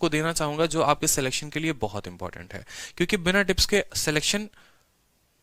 को देना चाहूंगा जो आपके सिलेक्शन के लिए बहुत इंपॉर्टेंट है, क्योंकि बिना टिप्स के सिलेक्शन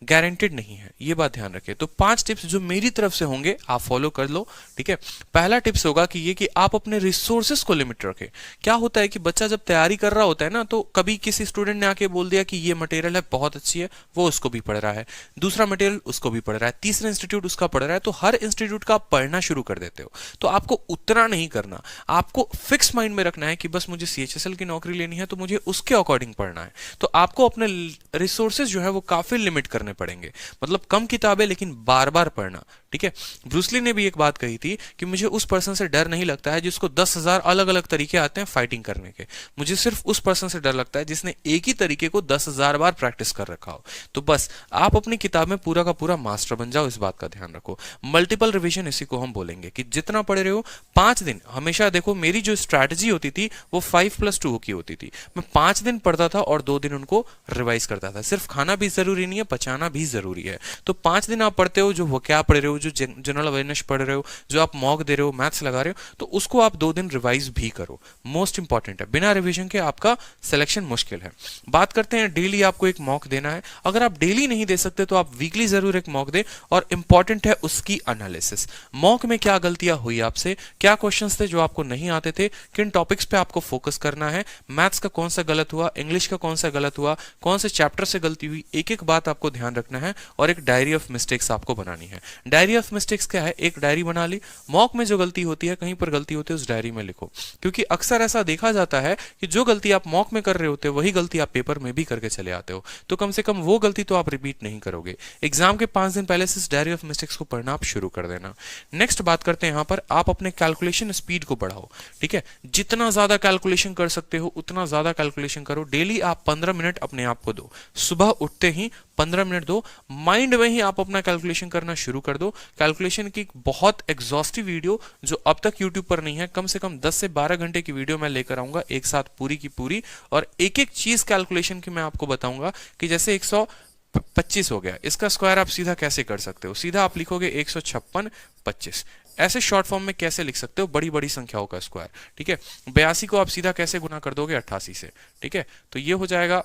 गारंटेड नहीं है, ये बात ध्यान रखें। तो 5 टिप्स जो मेरी तरफ से होंगे आप फॉलो कर लो, ठीक है। पहला टिप्स होगा कि ये कि आप अपने रिसोर्सेज को लिमिट रखें। क्या होता है कि बच्चा जब तैयारी कर रहा होता है ना, तो कभी किसी स्टूडेंट ने आके बोल दिया कि ये मटेरियल है बहुत अच्छी है, वो उसको भी पढ़ रहा है, दूसरा मटेरियल उसको भी पढ़ रहा है, तीसरा इंस्टीट्यूट उसका पढ़ रहा है, तो हर इंस्टीट्यूट का आप पढ़ना शुरू कर देते हो। तो आपको उतना नहीं करना, आपको फिक्स माइंड में रखना है कि बस मुझे CHSL की नौकरी लेनी है तो मुझे उसके अकॉर्डिंग पढ़ना है। तो आपको अपने रिसोर्सेज जो है वो काफी लिमिट करने पड़ेंगे, मतलब कम किताबें लेकिन बार बार पढ़ना, ठीक है। ब्रूसली ने भी एक बात कही थी कि मुझे उस पर्सन से डर नहीं लगता है जिसको 10,000 अलग अलग तरीके आते हैं फाइटिंग करने के, मुझे सिर्फ उस पर्सन से डर लगता है जिसने एक ही तरीके को 10,000 बार प्रैक्टिस कर रखा हो। तो बस आप अपनी किताब में पूरा का पूरा मास्टर बन जाओ, इस बात का ध्यान रखो। मल्टीपल रिविजन इसी को हम बोलेंगे कि जितना पढ़ रहे हो 5 दिन, हमेशा देखो मेरी जो स्ट्रैटेजी होती थी वो 5+2 की होती थी। मैं 5 दिन पढ़ता था और 2 दिन उनको रिवाइज करता था। सिर्फ खाना भी जरूरी नहीं है, पचाना भी जरूरी है। तो 5 दिन आप पढ़ते हो, जो वो क्या पढ़ रहे हो, जो जनरल अवेयरनेस पढ़ रहे हो, जो आप मॉक दे रहे हो, मैथ्स लगा रहे हो, तो उसको आप 2 दिन रिवाइज भी करो। मोस्ट इंपॉर्टेंट है, बिना रिविजन के आपका सिलेक्शन मुश्किल है। बात करते हैं डेली आपको एक मॉक देना है। अगर आप डेली नहीं दे सकते तो आप वीकली जरूर एक मॉक दे, और इंपॉर्टेंट है उसकी एनालिसिस। मॉक में क्या गलतियां हुई आपसे, क्या क्वेश्चंस थे जो आपको नहीं आते थे, किन टॉपिक्स पे आपको फोकस करना है, मैथ्स का कौन सा गलत हुआ, इंग्लिश का कौन सा गलत हुआ, कौन से चैप्टर से गलती हुई, एक एक बात आपको ध्यान रखना है। और एक डायरी ऑफ मिस्टेक्स आपको बनानी है। डायरी ऑफ मिस्टेक्स क्या है, एक डायरी बना ली, मॉक में जो गलती होती है, कहीं पर गलती होती है, उस डायरी में लिखो। क्योंकि अक्सर ऐसा देखा जाता है कि जो गलती आप मॉक में कर रहे होते हो वही गलती आप पेपर में भी करके चले आते हो। तो कम से कम वो गलती तो आप रिपीट नहीं करोगे। एग्जाम के 5 दिन पहले से इस डायरी ऑफ मिस्टेक्स को पढ़ना आप शुरू कर देना। नेक्स्ट बात करते हैं यहाँ पर, आप अपने कैलकुलेशन स्पीड को बढ़ाओ, ठीक है। जितना ज्यादा कैलकुलेशन कर सकते हो उतना ज्यादा कैलकुलेशन करो। डेली आप 15 मिनट अपने आप को दो, सुबह उठते ही 15 मिनट दो, माइंड में ही आप अपना कैलकुलेशन करना शुरू कर दो। कैलकुलेशन की बहुत एग्जॉस्टिव वीडियो जो अब तक यूट्यूब पर नहीं है, कम से कम 10 से 12 घंटे की वीडियो मैं लेकर आऊंगा एक साथ पूरी की पूरी, और एक एक चीज कैलकुलेशन की मैं आपको बताऊंगा कि जैसे 125 हो गया, इसका स्क्वायर आप सीधा कैसे कर सकते हो। सीधा आप लिखोगे 156 25, ऐसे शॉर्ट फॉर्म में कैसे लिख सकते हो बड़ी बड़ी संख्याओं का स्क्वायर, ठीक है। 82 को आप सीधा कैसे गुना कर दोगे 88 से, ठीक है। तो ये हो जाएगा,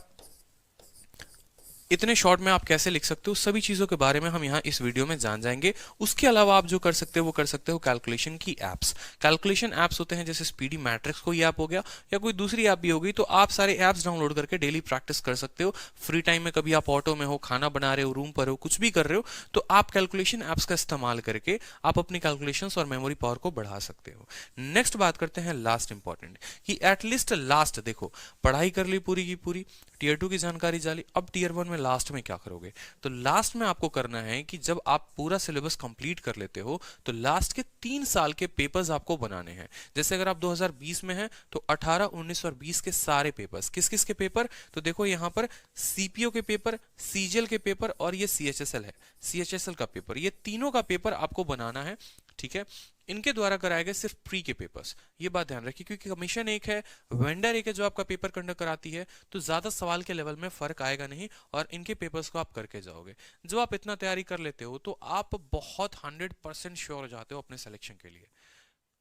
इतने शॉर्ट में आप कैसे लिख सकते हो, सभी चीजों के बारे में हम यहाँ इस वीडियो में जान जाएंगे। उसके अलावा आप जो कर सकते हो वो कर सकते हो कैलकुलेशन की एप्स। कैलकुलेशन एप्स होते हैं जैसे स्पीडी मैट्रिक्स कोई ऐप हो गया या कोई दूसरी ऐप भी होगी, तो आप सारे ऐप्स डाउनलोड करके डेली प्रैक्टिस कर सकते हो। फ्री टाइम में कभी आप ऑटो में हो, खाना बना रहे हो, रूम पर हो, कुछ भी कर रहे हो, तो आप कैलकुलेशन एप्स का इस्तेमाल करके आप अपनी कैलकुलेशंस और मेमोरी पावर को बढ़ा सकते हो। नेक्स्ट बात करते हैं लास्ट इंपॉर्टेंट, कि एटलीस्ट लास्ट देखो, पढ़ाई कर ली पूरी की पूरी, टीयर 2 की जानकारी जाली, अब टीयर 1 में लास्ट में क्या करोगे। तो लास्ट में आपको करना है कि जब आप पूरा सिलेबस कंप्लीट कर लेते हो तो लास्ट के 3 साल के पेपर्स आपको बनाने हैं। जैसे अगर आप 2020 में हैं तो 18, 19 और 20 के सारे पेपर्स, किस किस के पेपर, तो देखो यहां पर सीपीओ के पेपर, सीजीएल के पेपर और ये सीएचएसएल है, सीएचएसएल का पेपर, ये तीनों का पेपर आपको बनाना है, ठीक है। इनके द्वारा कराए गए सिर्फ प्री के पेपर्स, ये बात ध्यान रखिए, क्योंकि कमीशन एक है, वेंडर एक है जो आपका पेपर कंडक्ट कराती है, तो ज्यादा सवाल के लेवल में फर्क आएगा नहीं, और इनके पेपर्स को आप करके जाओगे। जब आप इतना तैयारी कर लेते हो तो आप बहुत 100% श्योर हो जाते हो अपने सिलेक्शन के लिए।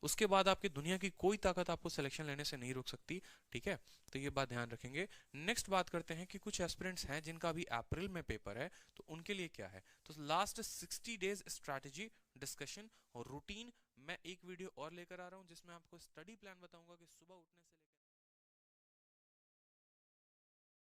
उसके बाद आपकी दुनिया की कोई ताकत आपको सिलेक्शन लेने से नहीं रोक सकती, ठीक है। तो ये बात ध्यान रखेंगे। नेक्स्ट बात करते हैं कि कुछ एस्पिरेंट्स हैं जिनका अभी अप्रैल में पेपर है, तो उनके लिए क्या है। तो लास्ट 60 डेज स्ट्रैटेजी डिस्कशन और रूटीन मैं एक वीडियो और लेकर आ रहा हूं जिसमें आपको स्टडी प्लान बताऊंगा कि सुबह उठने से